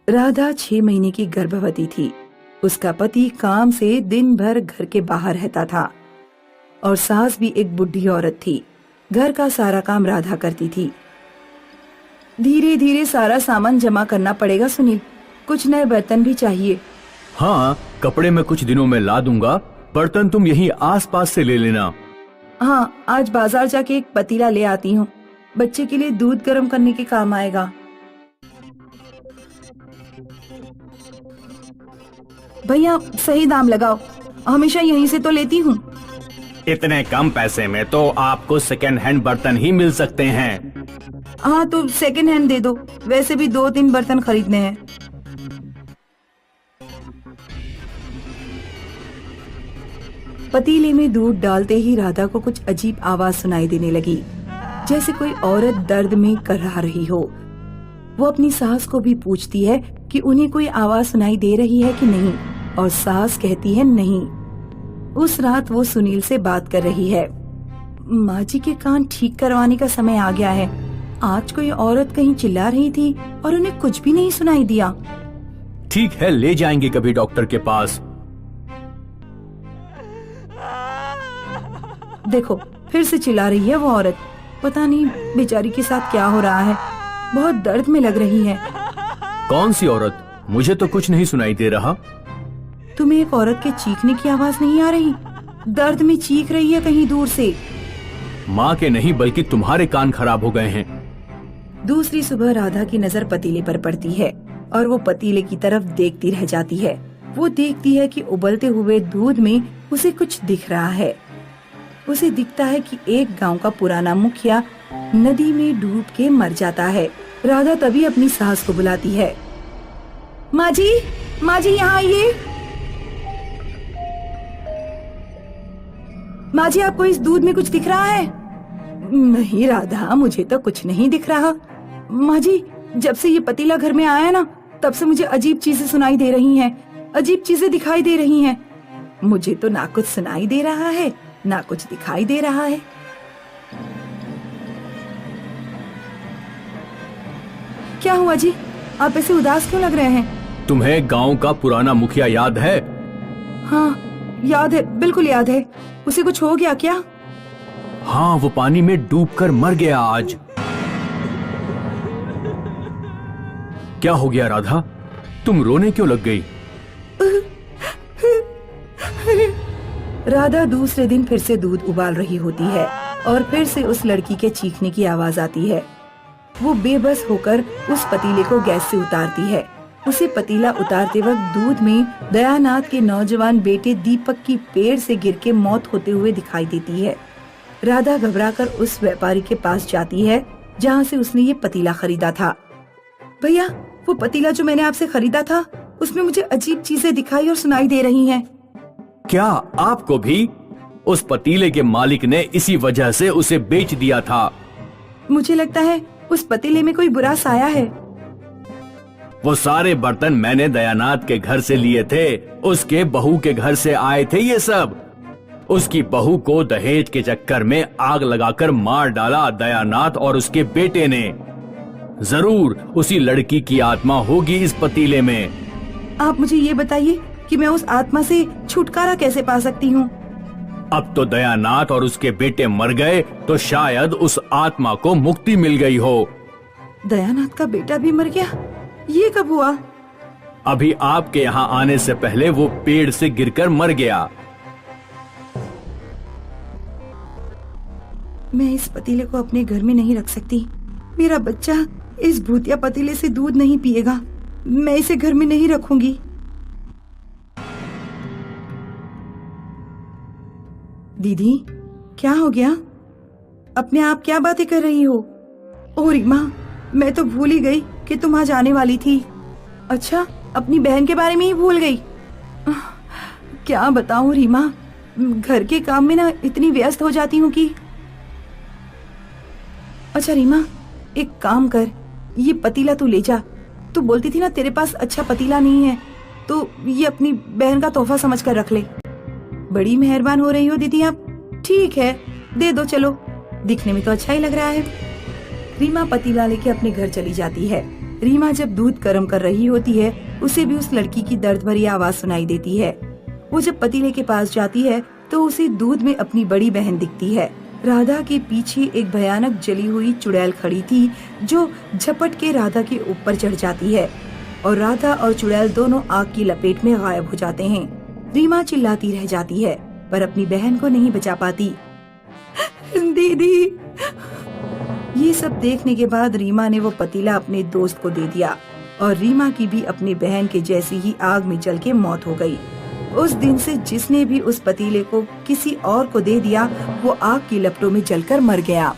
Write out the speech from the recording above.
राधा 6 महीने की गर्भवती थी। उसका पति काम से दिन भर घर के बाहर रहता था और सास भी एक बुढ़ी औरत थी। घर का सारा काम राधा करती थी। धीरे धीरे सारा सामान जमा करना पड़ेगा सुनील, कुछ नए बर्तन भी चाहिए। हाँ, कपड़े मैं कुछ दिनों में ला दूंगा, बर्तन तुम यहीं आसपास से ले लेना। हाँ, आज बाजार जाके एक पतीला ले आती हूँ, बच्चे के लिए दूध गर्म करने के काम आएगा। भैया सही दाम लगाओ, हमेशा यहीं से तो लेती हूँ। इतने कम पैसे में तो आपको सेकेंड हैंड बर्तन ही मिल सकते हैं। हाँ तो सेकंड हैंड दे दो, वैसे भी 2-3 बर्तन खरीदने हैं। पतीले में दूध डालते ही राधा को कुछ अजीब आवाज सुनाई देने लगी, जैसे कोई औरत दर्द में कराह रही हो। वो अपनी सास को भी पूछती है कि उन्हें कोई आवाज सुनाई दे रही है कि नहीं, और सास कहती है नहीं। उस रात वो सुनील से बात कर रही है। माँ जी के कान ठीक करवाने का समय आ गया है। आज कोई औरत कहीं चिल्ला रही थी और उन्हें कुछ भी नहीं सुनाई दिया। ठीक है, ले जाएंगे कभी डॉक्टर के पास। देखो फिर से चिल्ला रही है वो औरत। पता नहीं बेचारी के साथ क्या हो रहा है, बहुत दर्द में लग रही है। कौन सी औरत? मुझे तो कुछ नहीं सुनाई दे रहा। तुम्हें एक औरत के चीखने की आवाज नहीं आ रही? दर्द में चीख रही है कहीं दूर से। माँ के नहीं बल्कि तुम्हारे कान खराब हो गए हैं। दूसरी सुबह राधा की नजर पतीले पर पड़ती है और वो पतीले की तरफ देखती रह जाती है। वो देखती है कि उबलते हुए दूध में उसे कुछ दिख रहा है। उसे दिखता है कि एक गांव का पुराना मुखिया नदी में डूब के मर जाता है। राधा तभी अपनी सास को बुलाती है। माँ जी यहाँ आइए। माँ जी, आपको इस दूध में कुछ दिख रहा है? नहीं राधा, मुझे तो कुछ नहीं दिख रहा। माँ जी, जब से ये पतीला घर में आया ना, तब से मुझे अजीब चीजें सुनाई दे रही हैं, अजीब चीजें दिखाई दे रही हैं। मुझे तो ना कुछ सुनाई दे रहा है, ना कुछ दिखाई दे रहा है। क्या हुआ जी, आप ऐसे उदास क्यों लग रहे हैं? तुम्हें गांव का पुराना मुखिया याद है? हाँ याद है, बिल्कुल याद है। उसे कुछ हो गया क्या? हाँ, वो पानी में डूबकर मर गया आज। क्या हो गया राधा, तुम रोने क्यों लग गई? राधा दूसरे दिन फिर से दूध उबाल रही होती है और फिर से उस लड़की के चीखने की आवाज आती है। वो बेबस होकर उस पतीले को गैस से उतारती है। उसे पतीला उतारते वक्त दूध में दयानाथ के नौजवान बेटे दीपक की पेड़ से गिर के मौत होते हुए दिखाई देती है। राधा घबराकर उस व्यापारी के पास जाती है जहाँ से उसने ये पतीला खरीदा था। भैया, वो पतीला जो मैंने आपसे खरीदा था, उसमें मुझे अजीब चीजें दिखाई और सुनाई दे रही हैं। क्या आपको भी? उस पतीले के मालिक ने इसी वजह से उसे बेच दिया था। मुझे लगता है उस पतीले में कोई बुरा साया है। वो सारे बर्तन मैंने दयानाथ के घर से लिए थे, उसके बहू के घर से आए थे ये सब। उसकी बहू को दहेज के चक्कर में आग लगाकर मार डाला दयानाथ और उसके बेटे ने। जरूर उसी लड़की की आत्मा होगी इस पतीले में। आप मुझे ये बताइए कि मैं उस आत्मा से छुटकारा कैसे पा सकती हूँ? अब तो दयानाथ और उसके बेटे मर गए, तो शायद उस आत्मा को मुक्ति मिल गई हो। दयानाथ का बेटा भी मर गया? ये कब हुआ? अभी आपके यहाँ आने से पहले वो पेड़ से गिरकर मर गया। मैं इस पतीले को अपने घर में नहीं रख सकती। मेरा बच्चा इस भूतिया पतीले से दूध नहीं पिएगा। मैं इसे घर में नहीं रखूंगी। दीदी, क्या हो गया? अपने आप क्या बातें कर रही हो? ओह रीमा, मैं तो भूल ही गई कि तुम आज आने वाली थी। अच्छा, अपनी बहन के बारे में ही भूल गई। क्या बताऊं रीमा, घर के काम में ना इतनी व्यस्त हो जाती हूँ कि। अच्छा रीमा, एक काम कर, ये पतीला तू ले जा। तू बोलती थी ना तेरे पास अच्छा पतीला नहीं है, तो ये अपनी बहन का तोहफा समझ कर रख ले। बड़ी मेहरबान हो रही हो दीदी आप। ठीक है, दे दो, चलो, दिखने में तो अच्छा ही लग रहा है। रीमा पतीला लेके अपने घर चली जाती है। रीमा जब दूध गर्म कर रही होती है, उसे भी उस लड़की की दर्द भरी आवाज सुनाई देती है। वो जब पतीले के पास जाती है तो उसे दूध में अपनी बड़ी बहन दिखती है। राधा के पीछे एक भयानक जली हुई चुड़ैल खड़ी थी, जो झपट के राधा के ऊपर चढ़ जाती है और राधा और चुड़ैल दोनों आग की लपेट में गायब हो जाते हैं। रीमा चिल्लाती रह जाती है पर अपनी बहन को नहीं बचा पाती। दीदी। ये सब देखने के बाद रीमा ने वो पतीला अपने दोस्त को दे दिया और रीमा की भी अपनी बहन के जैसी ही आग में जल के मौत हो गई। उस दिन से जिसने भी उस पतीले को किसी और को दे दिया, वो आग की लपटों में जलकर मर गया।